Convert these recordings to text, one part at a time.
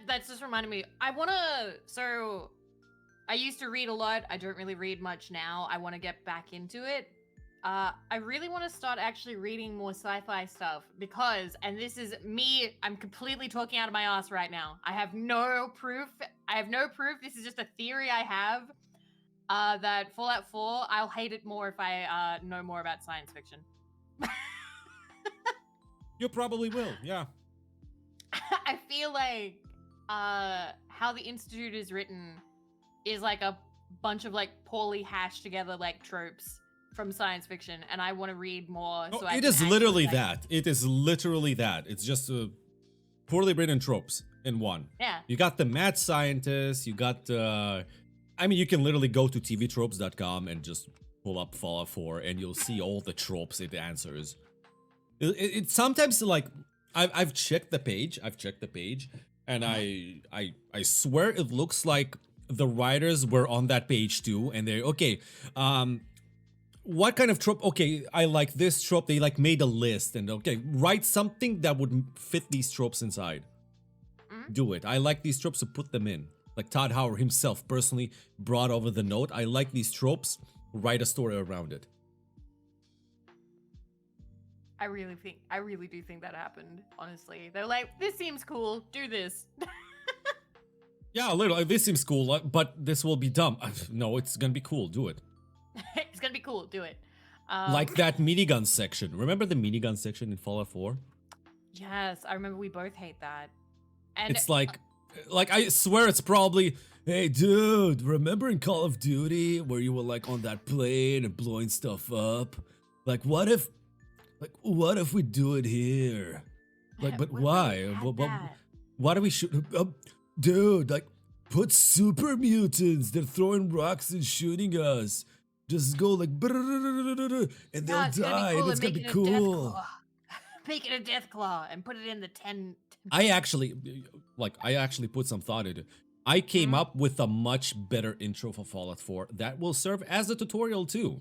That's just reminded me. So I used to read a lot. I don't really read much now. I want to get back into it. I really want to start actually reading more sci-fi stuff because, and this is me, I'm completely talking out of my ass right now. I have no proof. This is just a theory I have. That Fallout 4, I'll hate it more if I know more about science fiction. You probably will, yeah. I feel like how the Institute is written is like a bunch of like poorly hashed together like tropes from science fiction, and I want to read more. No, So I it can is literally actually, like, that. It is literally that. It's just poorly written tropes in one. Yeah. You got the mad scientist, you got I mean, you can literally go to tvtropes.com and just pull up Fallout 4 and you'll see all the tropes it answers. It's sometimes like I've checked the page, and I swear it looks like the writers were on that page too, and they're okay. What kind of trope? Okay, I like this trope. They like made a list and okay, write something that would fit these tropes inside. Do it. I like these tropes, so put them in. Like Todd Howard himself personally brought over the note. I like these tropes. Write a story around it. I really do think that happened. Honestly, they're like, this seems cool. Do this. Yeah, a little. This seems cool, but this will be dumb. No, it's gonna be cool. Do it. It's gonna be cool. Do it. Like that minigun section. Remember the minigun section in Fallout 4? Yes, I remember we both hate that. And It's like I swear it's probably, hey dude, remember in Call of Duty where you were like on that plane and blowing stuff up? Like what if we do it here? Like, but why? Why do we shoot? Dude, like put super mutants. They're throwing rocks and shooting us. Just go like, and they'll die, and it's gonna be cool. Make it a death claw and put it in the 10. I actually put some thought into it. I came up with a much better intro for Fallout 4 that will serve as a tutorial too.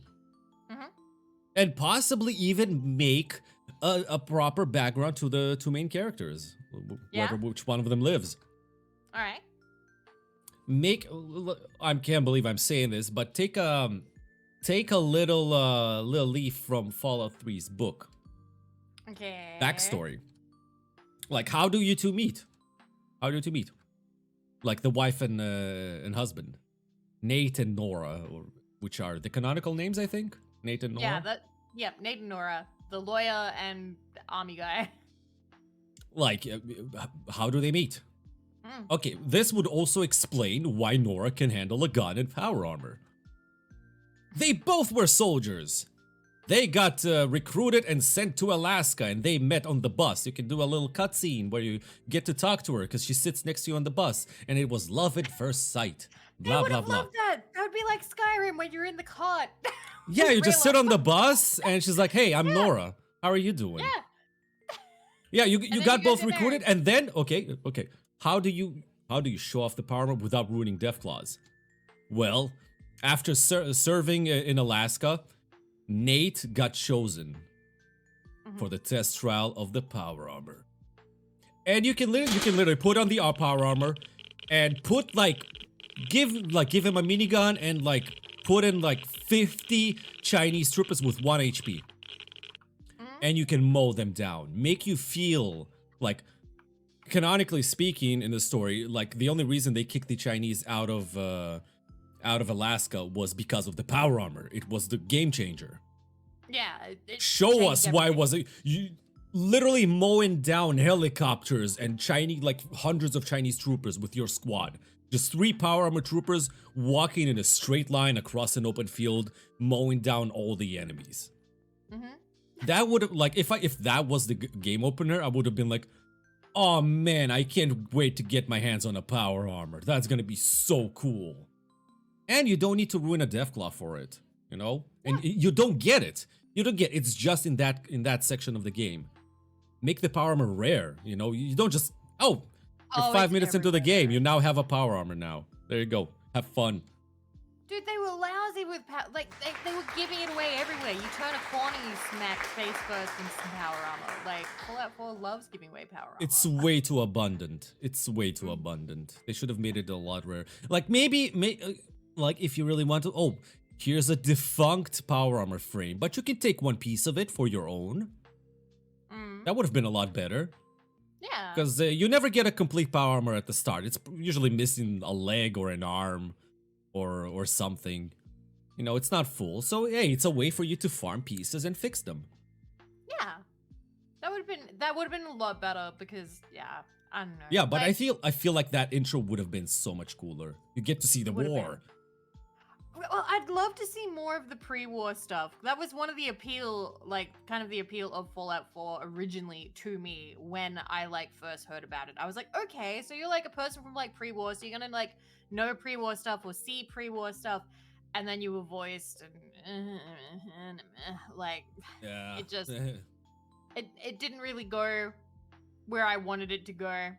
And possibly even make a proper background to the two main characters, which one of them lives. All right. I can't believe I'm saying this, but take a little leaf from Fallout 3's book. Okay. Backstory. Like, how do you two meet? Like the wife and husband, Nate and Nora, which are the canonical names, I think. Nate and Nora. Yeah, Nate and Nora, the lawyer and the army guy. Like, how do they meet? Okay, this would also explain why Nora can handle a gun and power armor. They both were soldiers. They got recruited and sent to Alaska, and they met on the bus. You can do a little cutscene where you get to talk to her because she sits next to you on the bus, and it was love at first sight. Blah, blah, blah. Loved that. That would be like Skyrim when you're in the cart. Yeah, you just sit on the bus, and she's like, "Hey, I'm Nora. How are you doing?" Yeah. Yeah, you got both recruited, and then okay. How do you show off the power armor without ruining Deathclaws? Well, after serving in Alaska, Nate got chosen for the test trial of the power armor. And you can literally put on the power armor and put give him a minigun and put in 50 Chinese troopers with 1 HP. And you can mow them down. Make you feel like, canonically speaking in the story, the only reason they kicked the Chinese out of Alaska was because of the power armor. It was the game changer. Yeah. Show us why was it you literally mowing down helicopters and Chinese hundreds of Chinese troopers with your squad. Just 3 power armor troopers walking in a straight line across an open field, mowing down all the enemies. That would have if that was the game opener, I would have been like, oh man, I can't wait to get my hands on a power armor. That's gonna be so cool. And you don't need to ruin a Deathclaw for it, you know? And you don't get it. It's just in that section of the game. Make the power armor rare, you know? You don't just, you're 5 minutes into the game, you now have a power armor now. There you go. Have fun. Dude, they were lousy with power. Like, they were giving it away everywhere. You turn a corner, you smack face first and some power armor. Like, Fallout 4 loves giving away power armor. It's way too abundant. It's way too abundant. They should have made it a lot rare. Like, maybe, like, if you really want to, oh, here's a defunct power armor frame, but you can take one piece of it for your own. That would have been a lot better. Yeah. Because you never get a complete power armor at the start. It's usually missing a leg or an arm or something. You know, it's not full. So, hey, it's a way for you to farm pieces and fix them. Yeah. That would have been a lot better because, yeah, I don't know. Yeah, but like, I feel like that intro would have been so much cooler. You get to see the war. Well, I'd love to see more of the pre-war stuff. That was one of the appeal, like, kind of the appeal of Fallout 4 originally to me when I, like, first heard about it. I was like, okay, so you're, like, a person from, like, pre-war, so you're gonna, like, know pre-war stuff or see pre-war stuff, and then you were voiced, and, like, Yeah. it just, it didn't really go where I wanted it to go.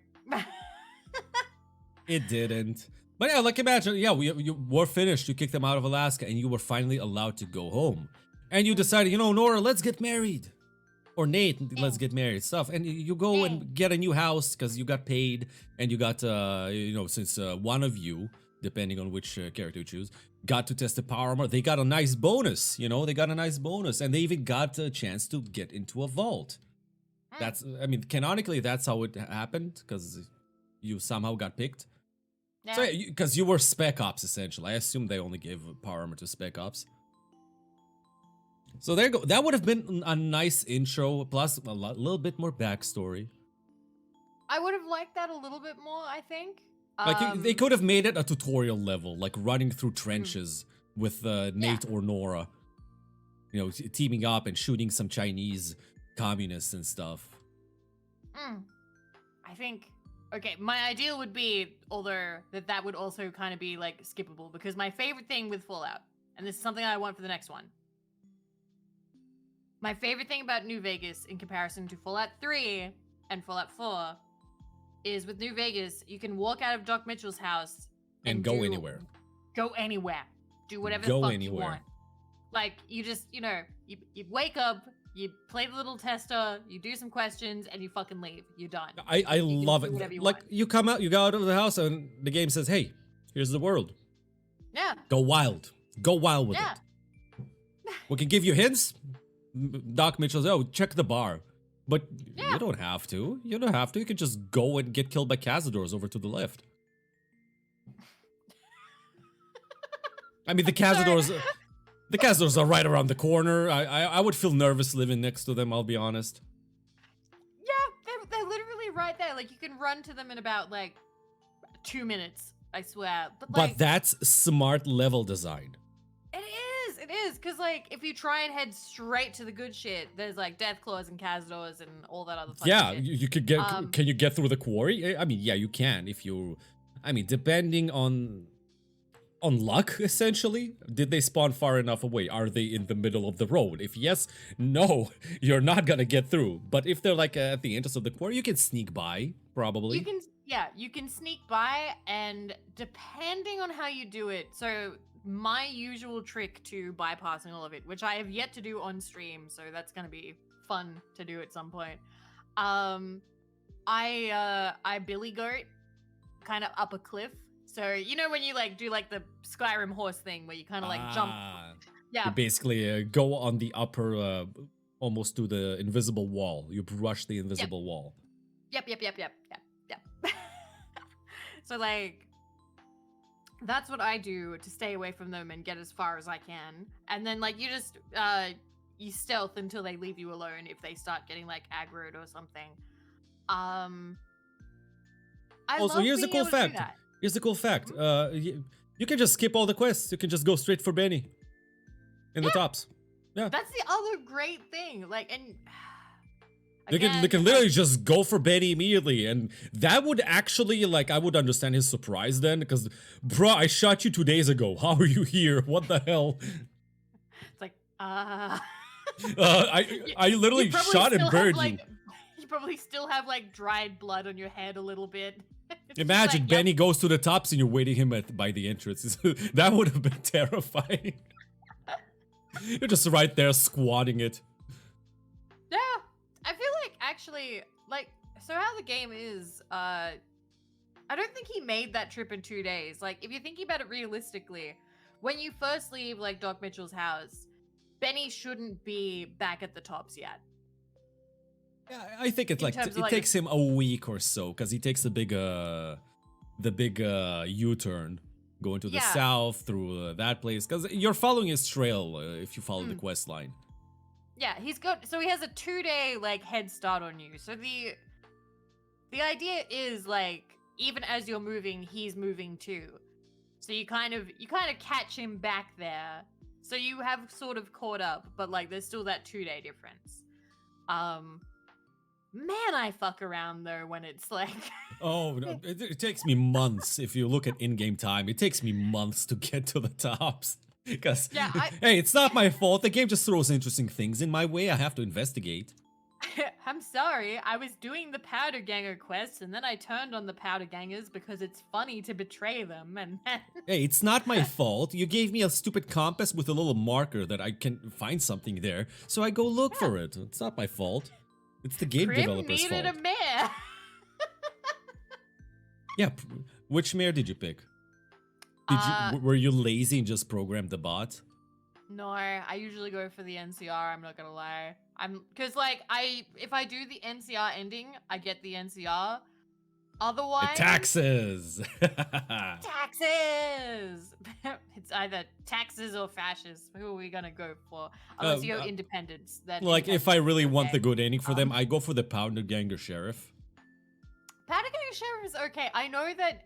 It didn't. But yeah, like imagine, yeah, you were finished, you kicked them out of Alaska, and you were finally allowed to go home. And you decided, you know, Nora, let's get married. Or Nate, let's get married, stuff. And you go and get a new house because you got paid, and you got, you know, since one of you, depending on which character you choose, got to test the power armor, they got a nice bonus, you know, they got a nice bonus. And they even got a chance to get into a vault. That's, I mean, canonically, that's how it happened, because you somehow got picked. Yeah. So, because you were Spec Ops, essentially. I assume they only gave power armor to Spec Ops. So there you go. That would have been a nice intro, plus a little bit more backstory. I would have liked that a little bit more, I think. Like, they could have made it a tutorial level, like running through trenches with Nate or Nora. You know, teaming up and shooting some Chinese communists and stuff. I think... Okay, my ideal would be, although that would also kind of be like skippable, because my favorite thing with Fallout, and this is something I want for the next one. My favorite thing about New Vegas in comparison to Fallout 3 and Fallout 4 is with New Vegas, you can walk out of Doc Mitchell's house and go anywhere. Go anywhere. Do whatever the fuck you want. Like, you just, you know, you wake up, you play the little tester, you do some questions, and you fucking leave. You're done. I love it. Like, you come out, you go out of the house, and the game says, hey, here's the world. Yeah. Go wild. Go wild with it. We can give you hints. Doc Mitchell says, oh, check the bar. But you don't have to. You don't have to. You can just go and get killed by Cazadors over to the left. I mean, the Cazadors... The Cazadors are right around the corner. I would feel nervous living next to them, I'll be honest. Yeah, they're literally right there. Like, you can run to them in about, like, 2 minutes, I swear. But that's smart level design. It is, because, like, if you try and head straight to the good shit, there's, like, Deathclaws and Cazadors and all that other fucking shit. You could get, can you get through the quarry? I mean, yeah, you can if you, I mean, depending on luck, essentially. Did they spawn far enough away? Are they in the middle of the road? If yes, no, you're not gonna get through. But if they're like at the entrance of the quarry, you can sneak by, probably. You can sneak by, and depending on how you do it, so my usual trick to bypassing all of it, which I have yet to do on stream, so that's gonna be fun to do at some point. I billy goat kind of up a cliff. So, you know when you, like, do, like, the Skyrim horse thing where you kind of, like, jump? Yeah. You basically go on the upper, almost to the invisible wall. You brush the invisible wall. Yep. So, like, that's what I do to stay away from them and get as far as I can. And then, like, you just, you stealth until they leave you alone if they start getting, like, aggroed or something. Also, here's a cool fact. Here's the cool fact. You can just skip all the quests. You can just go straight for Benny. In the tops. Yeah. That's the other great thing. Like, and... Again, they can literally just go for Benny immediately. And that would actually, like, I would understand his surprise then. Because, bro, I shot you 2 days ago. How are you here? What the hell? It's like, I literally shot and buried you. You probably still have, like, dried blood on your head a little bit. It's just Imagine like, Benny goes to the tops and you're waiting him by the entrance. That would have been terrifying. You're just right there squatting it. Yeah, I feel like actually, like, so how the game is, I don't think he made that trip in 2 days. Like, if you're thinking about it realistically, when you first leave, like, Doc Mitchell's house, Benny shouldn't be back at the tops yet. Yeah, I think it's In like terms of, it like, takes him a week or so because he takes the big U-turn going to the Yeah. south through that place because you're following his trail if you follow the Mm. quest line. Yeah, so he has a 2-day, like, head start on you. So the idea is, like, even as you're moving, he's moving too. So you kind of catch him back there. So you have sort of caught up, but like there's still that 2-day difference. Man, I fuck around though when it's like Oh, no, it takes me months. If you look at in-game time, it takes me months to get to the tops. Because, Yeah, hey, it's not my fault. The game just throws interesting things in my way. I have to investigate. I'm sorry, I was doing the powder ganger quest and then I turned on the powder gangers because it's funny to betray them and then Hey, it's not my fault. You gave me a stupid compass with a little marker that I can find something there, so I go look for it. It's not my fault. It's the game Prim developer's needed fault. a mare. Yeah, which mare did you pick? Were you lazy and just programmed the bot? No, I usually go for the NCR, I'm not gonna lie. Cause like if I do the NCR ending, I get the NCR. Otherwise Taxes! taxes! It's either taxes or fascists. Who are we gonna go for? Unless you go independence, then Like, if I really want the okay. good ending for them, I go for the Powder Ganger Sheriff. Powder Ganger Sheriff is okay. I know that.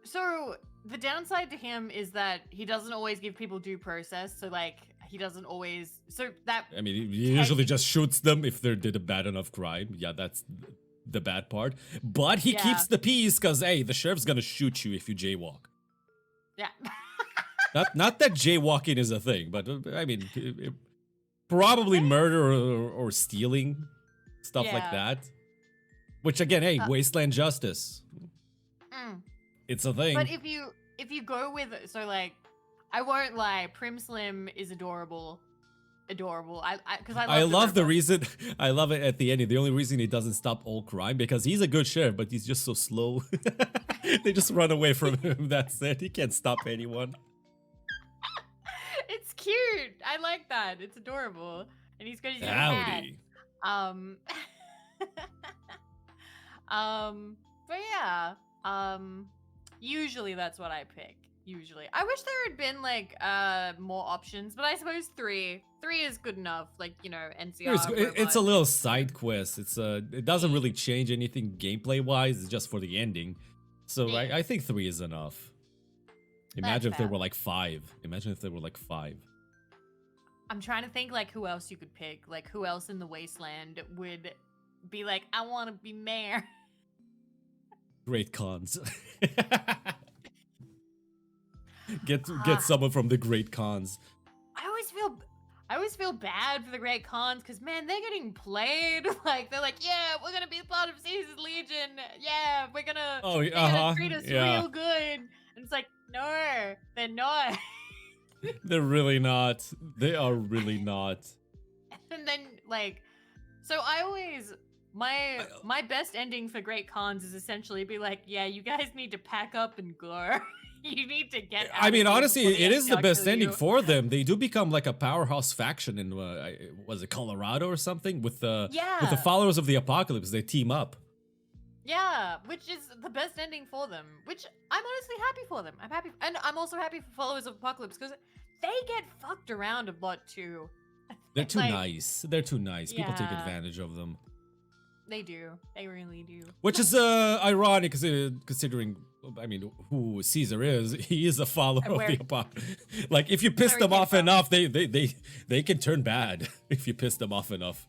So the downside to him is that he doesn't always give people due process. So like he doesn't always. So that. I mean, he usually just shoots them if they did a bad enough crime. Yeah, that's the bad part. But he keeps the peace because, hey, the sheriff's gonna shoot you if you jaywalk. Yeah. Not that jaywalking is a thing, but I mean, probably murder or stealing, stuff like that. Which again, hey, wasteland justice. It's a thing. But if you go with so I won't lie, Prim Slim is adorable. Because I love the reason I love it at the end. The only reason he doesn't stop all crime because he's a good sheriff, but he's just so slow. They just run away from him. That's it. He can't stop anyone. It's cute. I like that. It's adorable. And he's got his hat. But yeah. Usually that's what I pick. Usually. I wish there had been like more options, but I suppose 3 is good enough. Like, you know, NCR. It's a little side quest. It doesn't really change anything gameplay wise. It's just for the ending. So I think 3 is enough. Imagine if there were like 5. Imagine if there were like 5. I'm trying to think like who else you could pick. Like who else in the wasteland would be like, I want to be mayor. Great cons. Get someone from the Great Cons. I always feel bad for the Great Cons because man, they're getting played. Like they're like, yeah, we're gonna be part of Caesar's Legion. Yeah, we're gonna gonna treat us real good. And it's like, no, they're not. They're really not. They are really not. And then like, so I always my best ending for Great Cons is essentially be like, yeah, you guys need to pack up and go. You need to get out. I mean, honestly, it is the best ending for them. They do become like a powerhouse faction in was it Colorado or something with the followers of the apocalypse. They team up. Yeah, which is the best ending for them. Which I'm honestly happy for them. I'm happy, and I'm also happy for followers of apocalypse because they get fucked around a lot too. They're too nice. They're too nice. People take advantage of them. They do. They really do. Which is ironic considering, I mean, who Caesar is. He is a follower of the apocalypse. Like, if you piss them off enough, they can turn bad if you piss them off enough.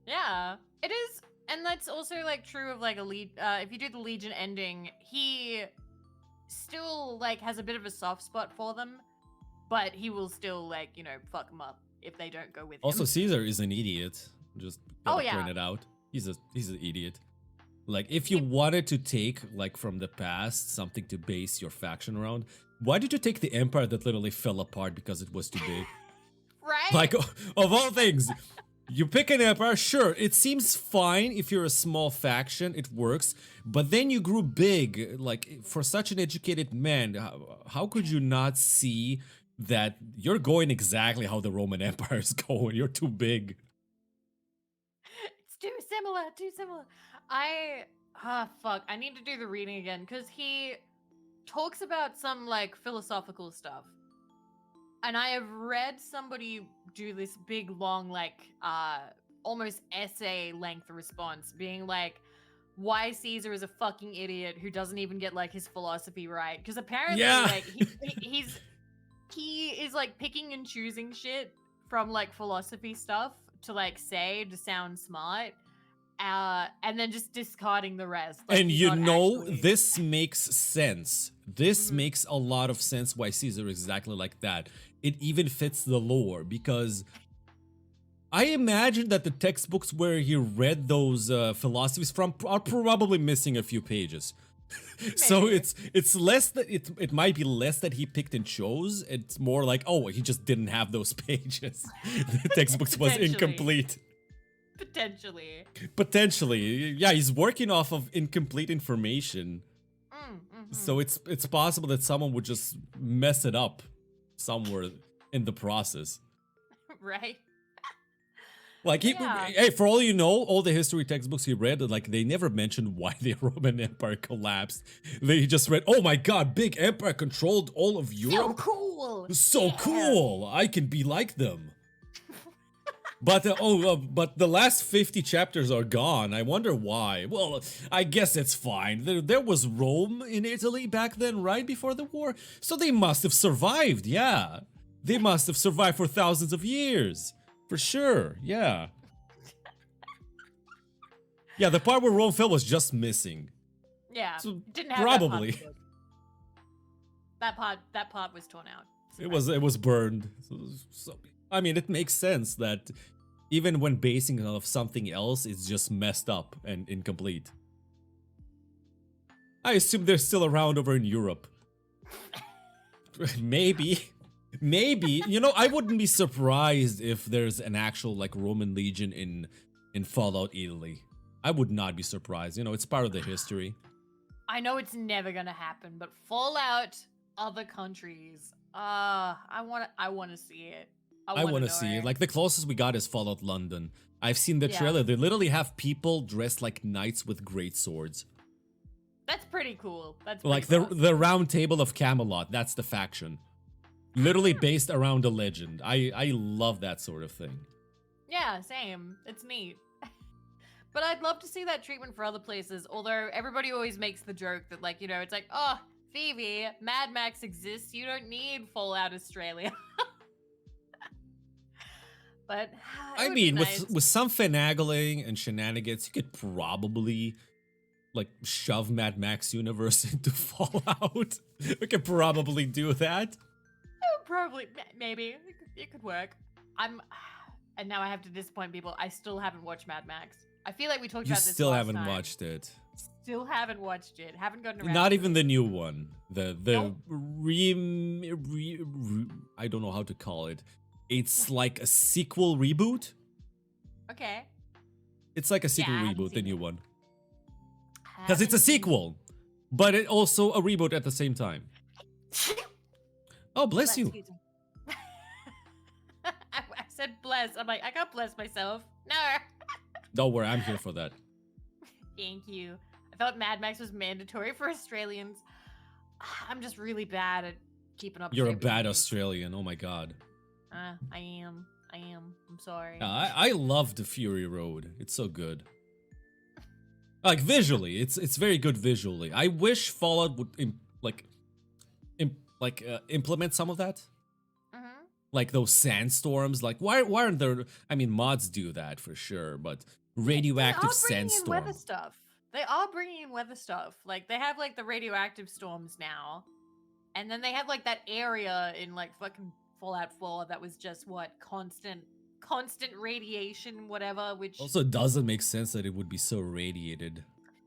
Yeah, it is. And that's also, like, true of, like, if you do the Legion ending, he still, like, has a bit of a soft spot for them, but he will still, like, you know, fuck them up if they don't go with him. Also, Caesar is an idiot. Just point it out. He's an idiot. Like, if you wanted to take, like, from the past, something to base your faction around, why did you take the empire that literally fell apart because it was too big? Right? Like, of all things, you pick an empire, sure, it seems fine if you're a small faction, it works, but then you grew big. Like, for such an educated man, how could you not see that you're going exactly how the Roman Empire is going? You're too big. It's too similar, too similar. Fuck, I need to do the reading again because he talks about some like philosophical stuff. And I have read somebody do this big long like almost essay length response being like why Caesar is a fucking idiot who doesn't even get like his philosophy right because apparently Yeah. like he is like picking and choosing shit from like philosophy stuff to like say to sound smart and then just discarding the rest like And he's you not know, actually this makes sense. This Mhm. makes a lot of sense why Caesar is exactly like that. It even fits the lore because I imagine that the textbooks where he read those philosophies from are probably missing a few pages. So Maybe. it's less that it might be less that he picked and chose. It's more like, oh, he just didn't have those pages. The textbooks was Potentially. incomplete. Potentially. Potentially, yeah, he's working off of incomplete information. So Mhm. it's possible that someone would just mess it up somewhere in the process. Right? Like But yeah. hey, for all you know, all the history textbooks he read, like they never mentioned why the Roman Empire collapsed. They just read, "Oh my God, big empire controlled all of So Europe. cool. So Yeah. cool! I can be like them." But but the last 50 chapters are gone. I wonder why. Well, I guess it's fine. There was Rome in Italy back then, right before the war, so they must have survived. Yeah, they must have survived for thousands of years, for sure. Yeah. Yeah, the part where Rome fell was just missing. Yeah. So Didn't have that part in probably the book. That part was torn out. it was burned. So, I mean, it makes sense that even when basing it off something else, it's just messed up and incomplete. I assume they're still around over in Europe. Maybe. Maybe. You know, I wouldn't be surprised if there's an actual like Roman legion in Fallout Italy. I would not be surprised. You know, it's part of the history. I know it's never gonna happen, but Fallout, other countries. I wanna see it. I I wanna want to know see it. it. Like the closest we got is Fallout London. I've seen the Yeah. trailer. They literally have people dressed like knights with great swords. That's pretty cool. That's pretty Like fast. the round table of Camelot, that's the faction. Literally based around a legend. I love that sort of thing. Yeah, same. It's neat. But I'd love to see that treatment for other places, although everybody always makes the joke that, like, you know, it's like, oh, Phoebe, Mad Max exists. You don't need Fallout Australia. But it I would be mean, nice. with some finagling and shenanigans, you could probably like shove Mad Max universe into Fallout. We could probably do that. Probably, maybe. It could work. And now I have to disappoint people. I still haven't watched Mad Max. I feel like we talked You about this still last haven't time. watched it. Still haven't watched it. Haven't gotten around Not to even it. the new one. The Nope. I don't know how to call it. It's like a sequel reboot. Okay. It's like a Yeah, sequel I haven't reboot, the seen new it. one. Because it's a Haven't seen it. sequel, but it also a reboot at the same time. Oh, bless you. Excuse me. I said bless. I'm like, I can't bless myself. No. Don't worry, I'm here for that. Thank you. I thought Mad Max was mandatory for Australians. I'm just really bad at keeping up. You're a shit with bad movies. Australian. Oh my god. I am. I'm sorry. I love the Fury Road. It's so good. Like visually, it's very good visually. I wish Fallout would implement some of that. Mm-hmm. Like those sandstorms. Like why aren't there? I mean, mods do that for sure, but radioactive They are bringing in weather sandstorm. stuff. They are bringing in weather stuff. Like they have like the radioactive storms now, and then they have like that area in like fucking Fallout 4 that was just what constant radiation, whatever. Which Also, it doesn't make sense that it would be so radiated.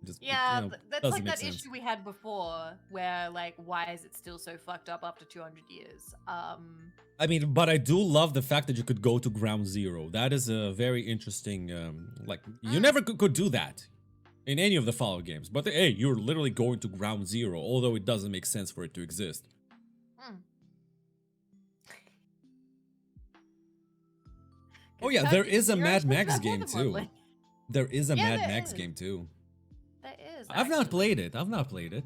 Just Yeah, that's doesn't like make that sense. issue we had before, where like, why is it still so fucked up after 200 years? I mean, but I do love the fact that you could go to ground zero. That is a very interesting. Like you mm, never could do that in any of the Fallout games. But hey, you're literally going to ground zero, although it doesn't make sense for it to exist. mm. Oh 'Cause yeah, there Turkey is a Zero Mad talks Max about game weather too. modeling. There is a Yeah, Mad there Max is. game too. There is. I've not Actually. played it. I've not played it.